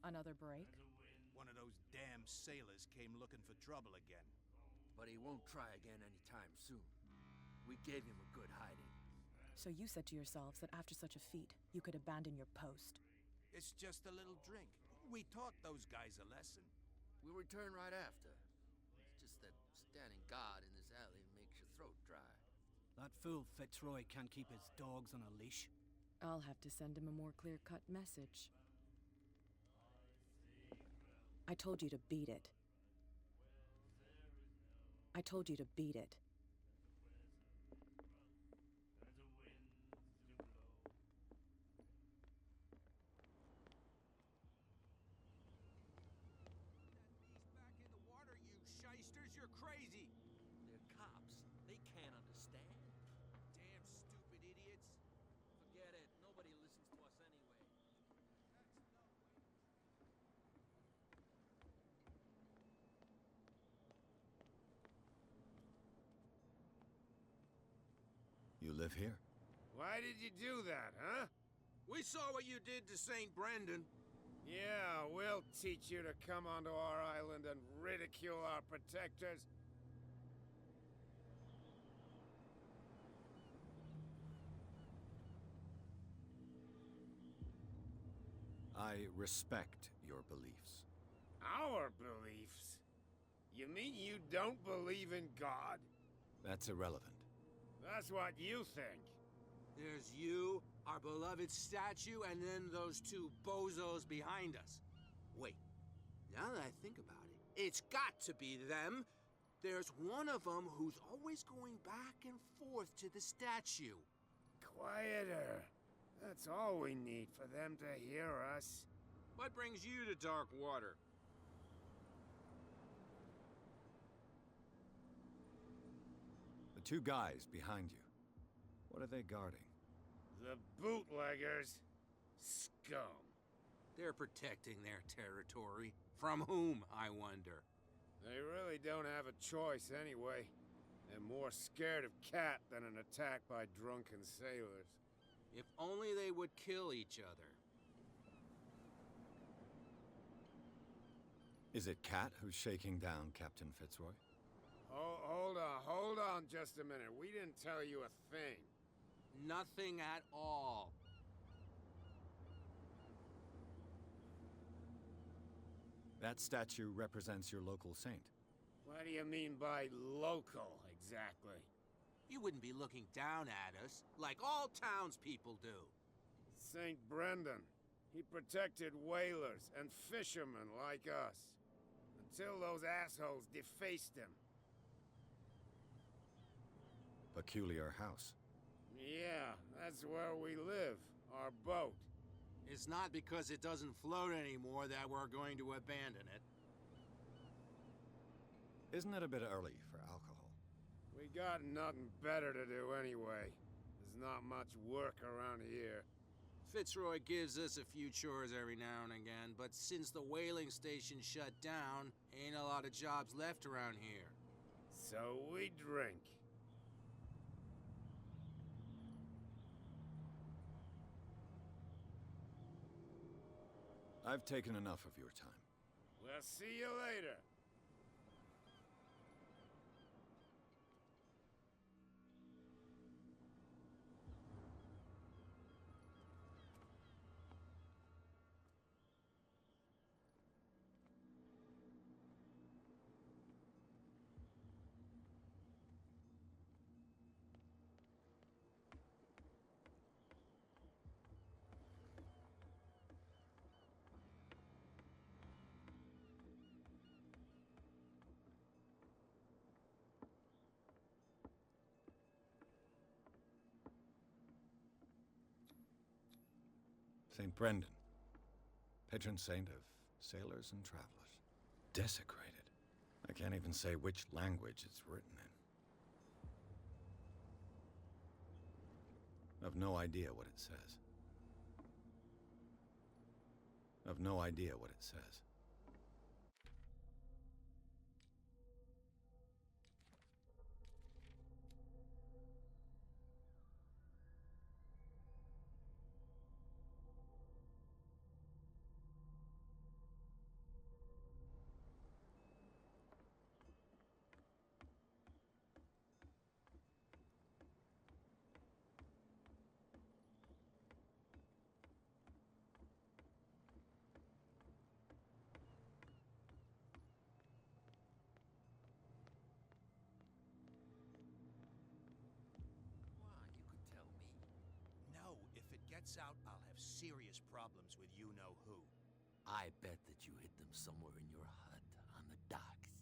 Another break? One of those damn sailors came looking for trouble again. But he won't try again anytime soon. We gave him a good hiding. So you said to yourselves that after such a feat, you could abandon your post. It's just a little drink. We taught those guys a lesson. We'll return right after. It's just that standing guard in this alley makes your throat dry. That fool Fitzroy can't keep his dogs on a leash. I'll have to send him a more clear-cut message. I told you to beat it. I told you to beat it. Back in the water, you shysters, you're crazy! They're cops. They can't understand. Damn stupid idiots. Forget it. Nobody listens to us anyway. You live here? Why did you do that, huh? We saw what you did to St. Brendan. Yeah, we'll teach you to come onto our island and ridicule our protectors. I respect your beliefs. Our beliefs? You mean you don't believe in God? That's irrelevant. That's what you think. There's you, our beloved statue, and then those two bozos behind us. Wait, now that I think about it, it's got to be them. There's one of them who's always going back and forth to the statue. Quieter. That's all we need for them to hear us. What brings you to Darkwater? The two guys behind you. What are they guarding? The bootleggers. Scum. They're protecting their territory. From whom, I wonder? They really don't have a choice anyway. They're more scared of Cat than an attack by drunken sailors. If only they would kill each other. Is it Cat who's shaking down Captain Fitzroy? Oh, hold on just a minute. We didn't tell you a thing. Nothing at all. That statue represents your local saint. What do you mean by local, exactly? You wouldn't be looking down at us, like all townspeople do. St. Brendan. He protected whalers and fishermen like us. Until those assholes defaced him. Peculiar house. Yeah, that's where we live. Our boat. It's not because it doesn't float anymore that we're going to abandon it. Isn't it a bit early for alcohol? We got nothing better to do anyway. There's not much work around here. Fitzroy gives us a few chores every now and again, but since the whaling station shut down, ain't a lot of jobs left around here. So we drink. I've taken enough of your time. We'll see you later. St. Brendan, patron saint of sailors and travelers. Desecrated. I can't even say which language it's written in. I've no idea what it says. I've no idea what it says. gets out, I'll have serious problems with you-know-who. I bet that you hid them somewhere in your hut on the docks.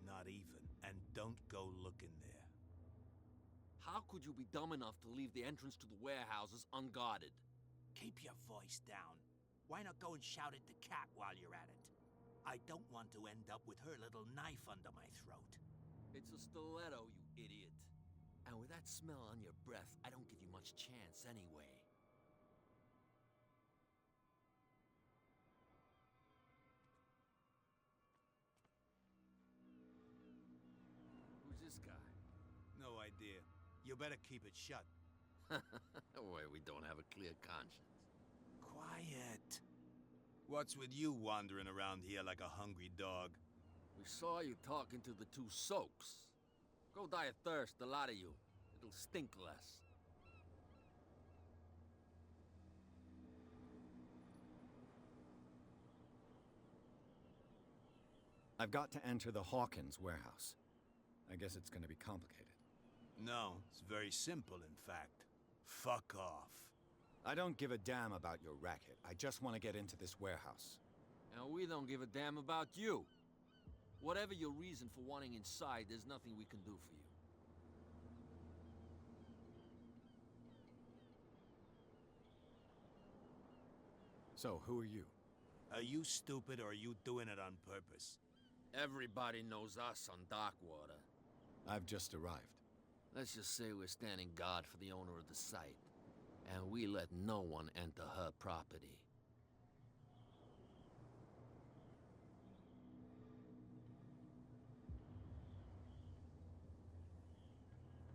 Not even. And don't go looking there. How could you be dumb enough to leave the entrance to the warehouses unguarded? Keep your voice down. Why not go and shout at the cat while you're at it? I don't want to end up with her little knife under my throat. It's a stiletto, you idiot. And with that smell on your breath, I don't give you much chance anyway. Who's this guy? No idea. You better keep it shut. Why, we don't have a clear conscience. Quiet. What's with you wandering around here like a hungry dog? We saw you talking to the two soaks. Go die of thirst, the lot of you. It'll stink less. I've got to enter the Hawkins warehouse. I guess it's gonna be complicated. No, it's very simple, in fact. Fuck off. I don't give a damn about your racket. I just want to get into this warehouse. And we don't give a damn about you. Whatever your reason for wanting inside, there's nothing we can do for you. So, who are you? Are you stupid or are you doing it on purpose? Everybody knows us on Darkwater. I've just arrived. Let's just say we're standing guard for the owner of the site. And we let no one enter her property.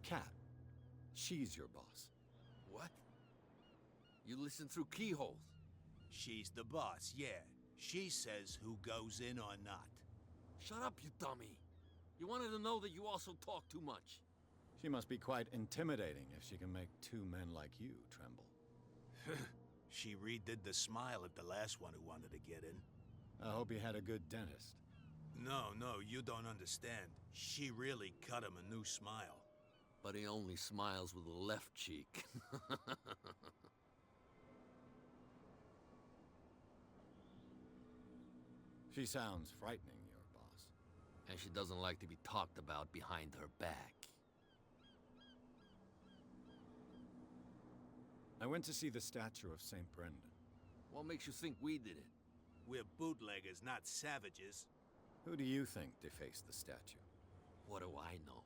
Cat. She's your boss. What? You listen through keyholes? She's the boss, yeah. She says who goes in or not. Shut up, you dummy. You wanted to know that you also talk too much. She must be quite intimidating if she can make two men like you tremble. She redid the smile at the last one who wanted to get in. I hope he had a good dentist. No, you don't understand. She really cut him a new smile. But he only smiles with the left cheek. She sounds frightening, your boss. And she doesn't like to be talked about behind her back. I went to see the statue of St. Brendan. What makes you think we did it? We're bootleggers, not savages. Who do you think defaced the statue? What do I know?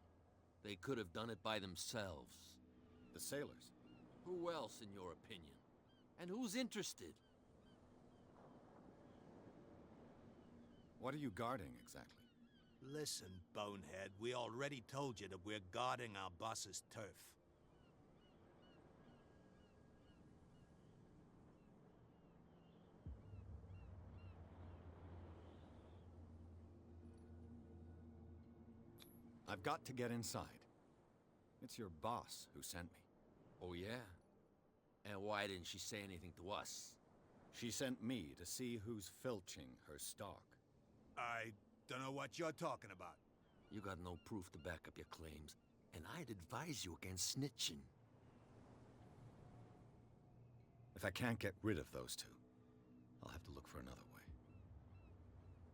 They could have done it by themselves. The sailors. Who else, in your opinion? And who's interested? What are you guarding, exactly? Listen, bonehead, we already told you that we're guarding our boss's turf. I've got to get inside. It's your boss who sent me. Oh, yeah? And why didn't she say anything to us? She sent me to see who's filching her stock. I don't know what you're talking about. You got no proof to back up your claims, and I'd advise you against snitching. If I can't get rid of those two, I'll have to look for another way.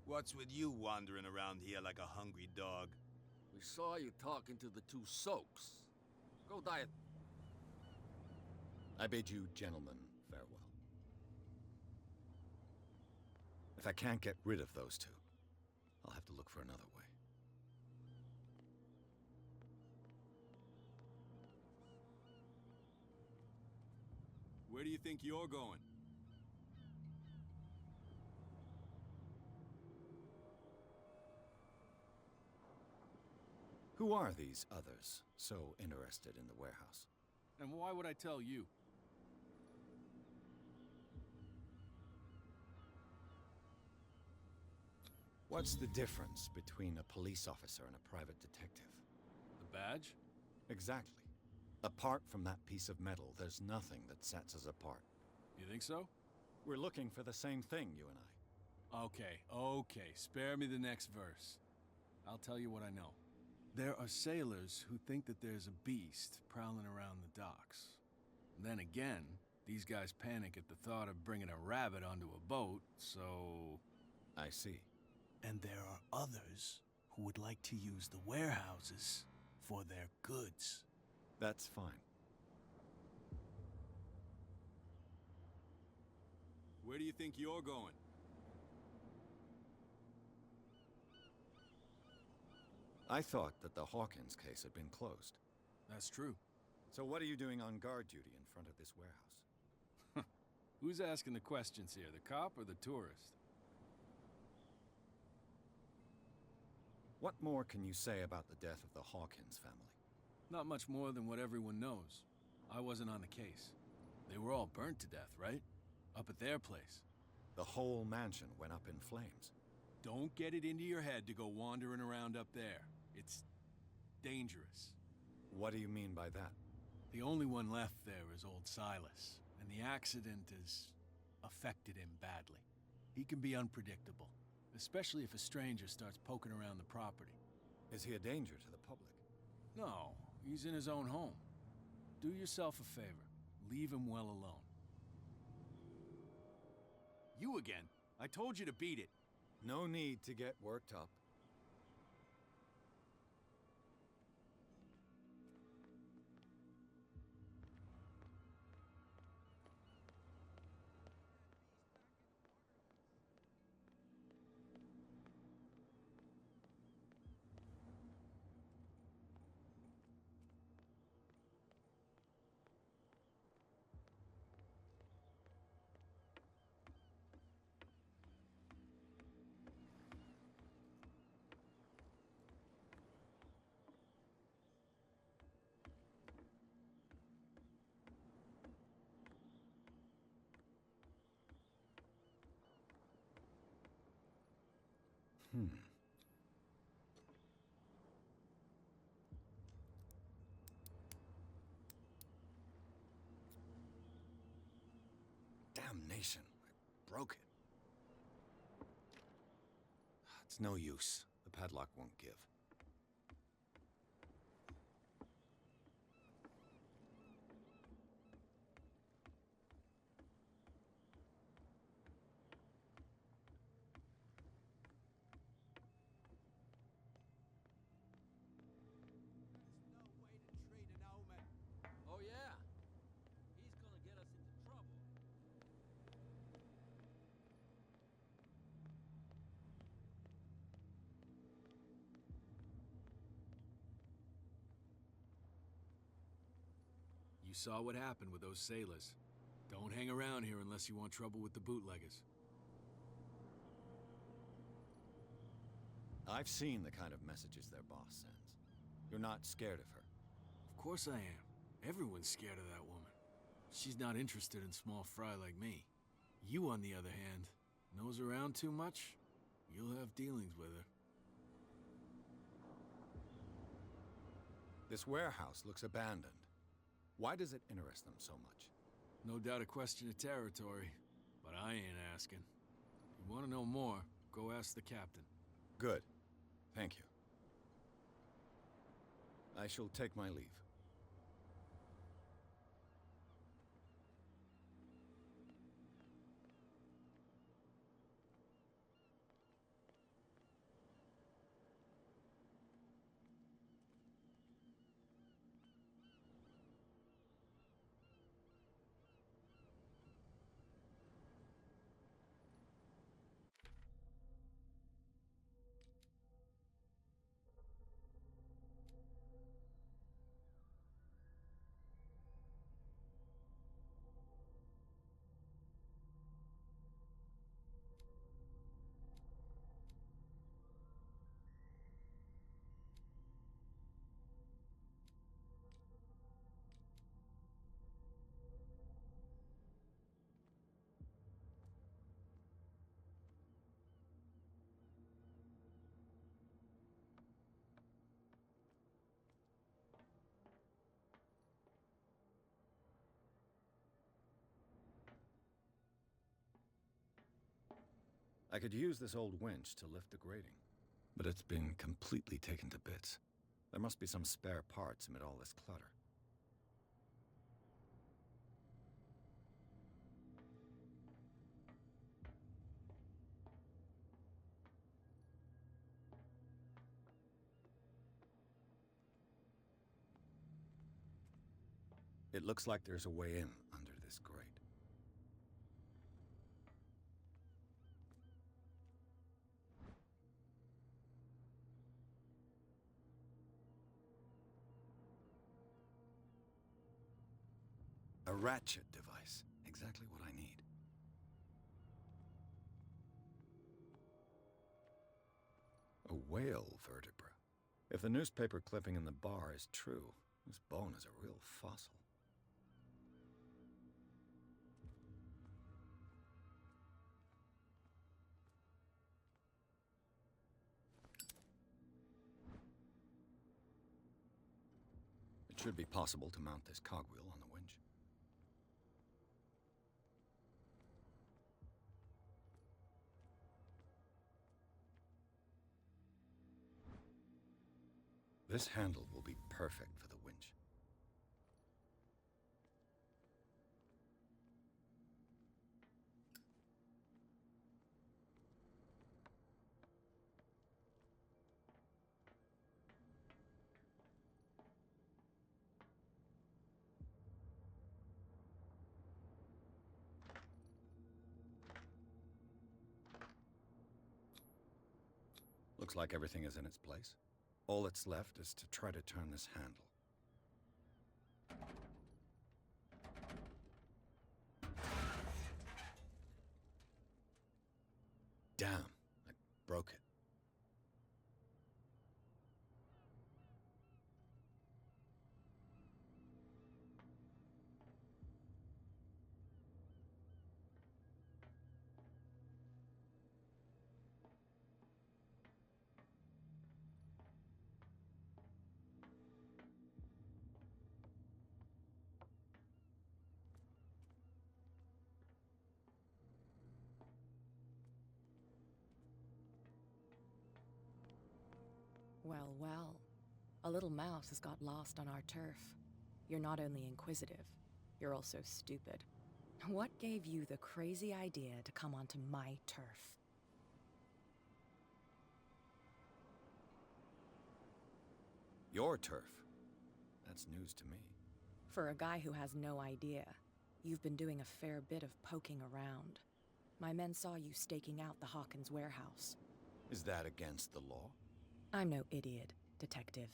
What's with you wandering around here like a hungry dog? We saw you talking to the two soaks. Go die. I bid you gentlemen farewell. If I can't get rid of those two, I'll have to look for another way. Where do you think you're going? Who are these others so interested in the warehouse? And why would I tell you? What's the difference between a police officer and a private detective? The badge? Exactly. Apart from that piece of metal, there's nothing that sets us apart. You think so? We're looking for the same thing, you and I. Okay. Spare me the next verse. I'll tell you what I know. There are sailors who think that there's a beast prowling around the docks. Then again, These guys panic at the thought of bringing a rabbit onto a boat, so... I see. And there are others who would like to use the warehouses for their goods. That's fine. Where do you think you're going? I thought that the Hawkins case had been closed. That's true. So what are you doing on guard duty in front of this warehouse? Who's asking the questions here, the cop or the tourist? What more can you say about the death of the Hawkins family? Not much more than what everyone knows. I wasn't on the case. They were all burnt to death, right? Up at their place. The whole mansion went up in flames. Don't get it into your head to go wandering around up there. It's dangerous. What do you mean by that? The only one left there is old Silas, and the accident has affected him badly. He can be unpredictable, especially if a stranger starts poking around the property. Is he a danger to the public? No, he's in his own home. Do yourself a favor. Leave him well alone. You again. I told you to beat it. No need to get worked up. Damnation. I broke it. It's no use. The padlock won't give. Oh, yeah. He's gonna get us into trouble. You saw what happened with those sailors. Don't hang around here unless you want trouble with the bootleggers. I've seen the kind of messages their boss sends. You're not scared of her. Of course I am. Everyone's scared of that woman. She's not interested in small fry like me. You, on the other hand, nose around too much, you'll have dealings with her. This warehouse looks abandoned. Why does it interest them so much? No doubt a question of territory, but I ain't asking. If you want to know more, go ask the captain. Good. Thank you. I shall take my leave. I could use this old winch to lift the grating, but it's been completely taken to bits. There must be some spare parts amid all this clutter. It looks like there's a way in under this grate. A ratchet device. Exactly what I need. A whale vertebra. If the newspaper clipping in the bar is true, this bone is a real fossil. It should be possible to mount this cogwheel on the winch. This handle will be perfect for the winch. Looks like everything is in its place. All that's left is to try to turn this handle. Damn, I broke it. Well, well. A little mouse has got lost on our turf. You're not only inquisitive, you're also stupid. What gave you the crazy idea to come onto my turf? Your turf. That's news to me. For a guy who has no idea, you've been doing a fair bit of poking around. My men saw you staking out the Hawkins warehouse. Is that against the law? I'm no idiot, Detective.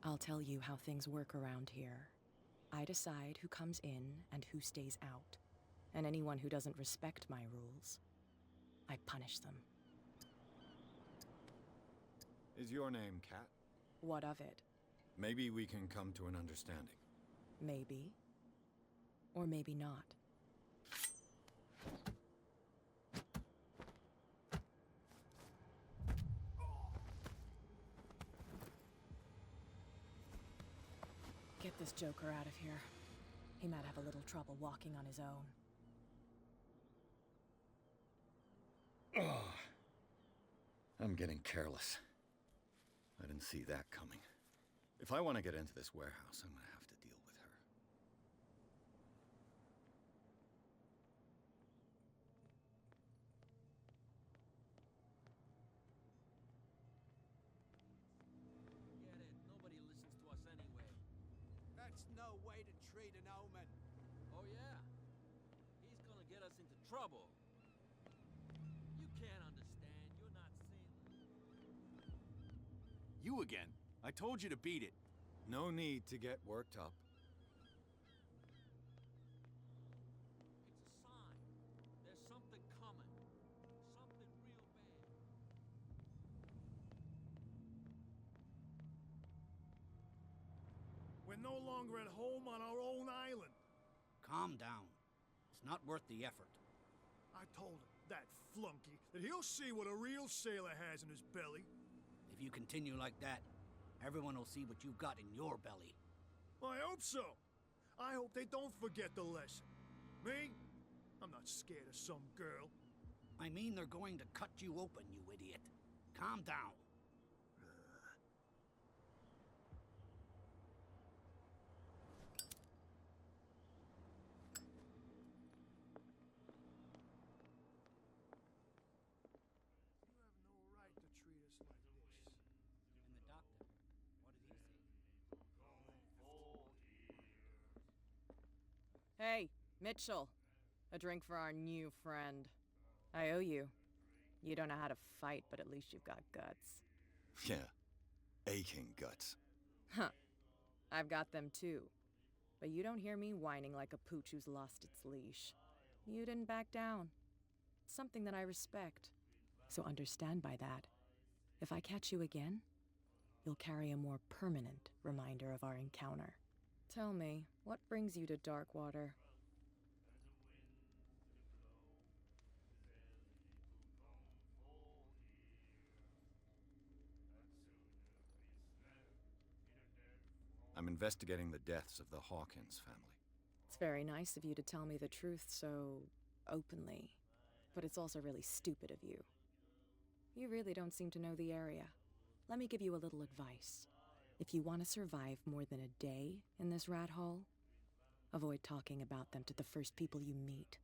I'll tell you how things work around here. I decide who comes in and who stays out. And anyone who doesn't respect my rules, I punish them. Is your name Kat? What of it? Maybe we can come to an understanding. Maybe. Or maybe not. Get this joker out of here. He might have a little trouble walking on his own. I'm getting careless. I didn't see that coming. If I want to get into this warehouse, I'm gonna have to deal with her. Get it. Nobody listens to us anyway. That's no way to treat an omen. Oh, yeah? He's gonna get us into trouble. You can't understand. You're not seeing. You again. I told you to beat it. No need to get worked up. It's a sign. There's something coming. Something real bad. We're no longer at home on our own island. Calm down. It's not worth the effort. I told him, that flunky, that he'll see what a real sailor has in his belly. If you continue like that, everyone will see what you've got in your belly. I hope so. I hope they don't forget the lesson. Me? I'm not scared of some girl. I mean, they're going to cut you open, you idiot. Calm down. You have no right to treat us like this. And the doctor, what did he say? Mitchell, a drink for our new friend. I owe you. You don't know how to fight, but at least you've got guts. Yeah, aching guts. Huh. I've got them too. But you don't hear me whining like a pooch who's lost its leash. You didn't back down. Something that I respect. So understand by that, if I catch you again, you'll carry a more permanent reminder of our encounter. Tell me, what brings you to Darkwater? I'm investigating the deaths of the Hawkins family. It's very nice of you to tell me the truth so openly, but it's also really stupid of you. You really don't seem to know the area. Let me give you a little advice. If you want to survive more than a day in this rat hole, avoid talking about them to the first people you meet.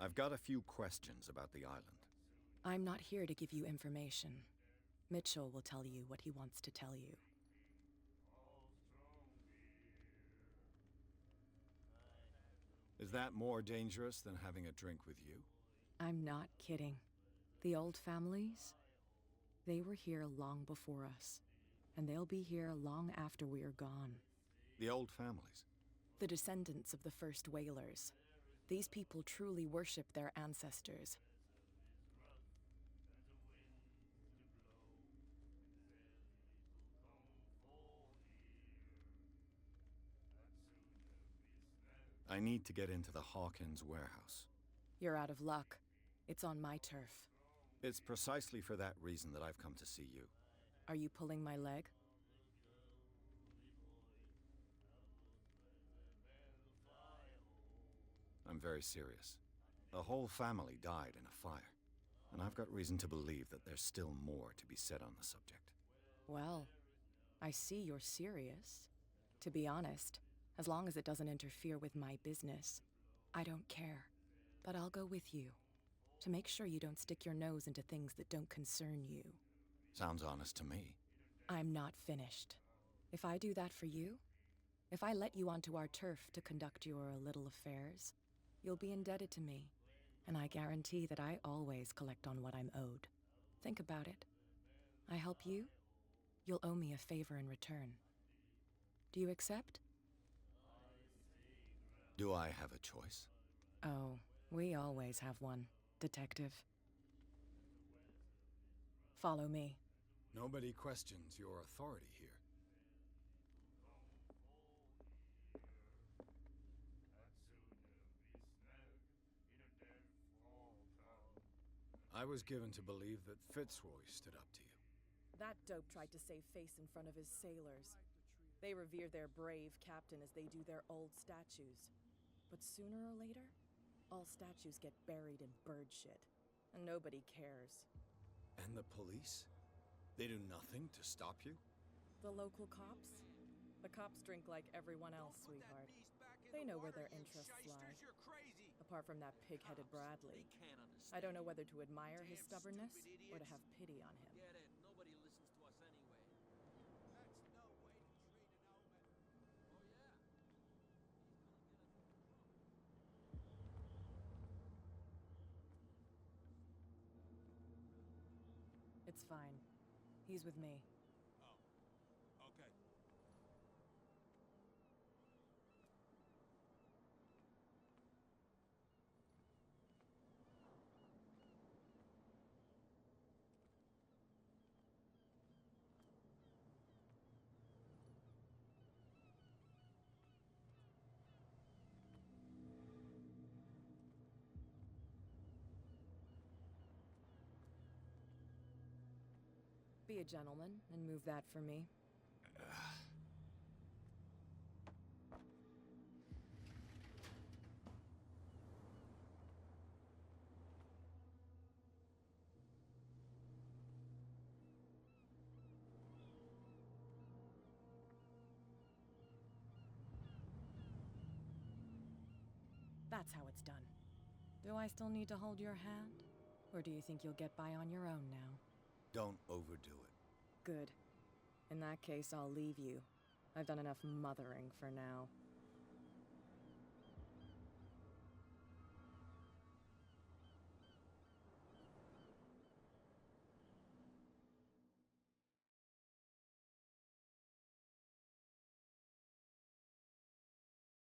I've got a few questions about the island. I'm not here to give you information. Mitchell will tell you what he wants to tell you. Is that more dangerous than having a drink with you? I'm not kidding. The old families, they were here long before us, and they'll be here long after we are gone. The old families? The descendants of the first whalers. These people truly worship their ancestors. I need to get into the Hawkins warehouse. You're out of luck. It's on my turf. It's precisely for that reason that I've come to see you. Are you pulling my leg? I'm very serious. The whole family died in a fire, and I've got reason to believe that there's still more to be said on the subject. Well, I see you're serious. To be honest, as long as it doesn't interfere with my business, I don't care. But I'll go with you, to make sure you don't stick your nose into things that don't concern you. Sounds honest to me. I'm not finished. If I do that for you, if I let you onto our turf to conduct your little affairs, you'll be indebted to me, and I guarantee that I always collect on what I'm owed. Think about it. I help you, you'll owe me a favor in return. Do you accept? Do I have a choice? Oh, we always have one, Detective. Follow me. Nobody questions your authority here. I was given to believe that Fitzroy stood up to you. That dope tried to save face in front of his sailors. They revere their brave captain as they do their old statues. But sooner or later, all statues get buried in bird shit, and nobody cares. And the police? They do nothing to stop you? The local cops? The cops drink like everyone else, sweetheart. They know where their interests lie. Apart from that pig-headed Bradley. I don't know whether to admire his stubbornness or to have pity on him. Get it? Nobody listens to us anyway. That's no way to treat an old man. Oh, yeah. It's fine. He's with me. Oh, okay. Be a gentleman and move that for me. That's how it's done. Do I still need to hold your hand? Or do you think you'll get by on your own now? Don't overdo it. Good. In that case, I'll leave you. I've done enough mothering for now.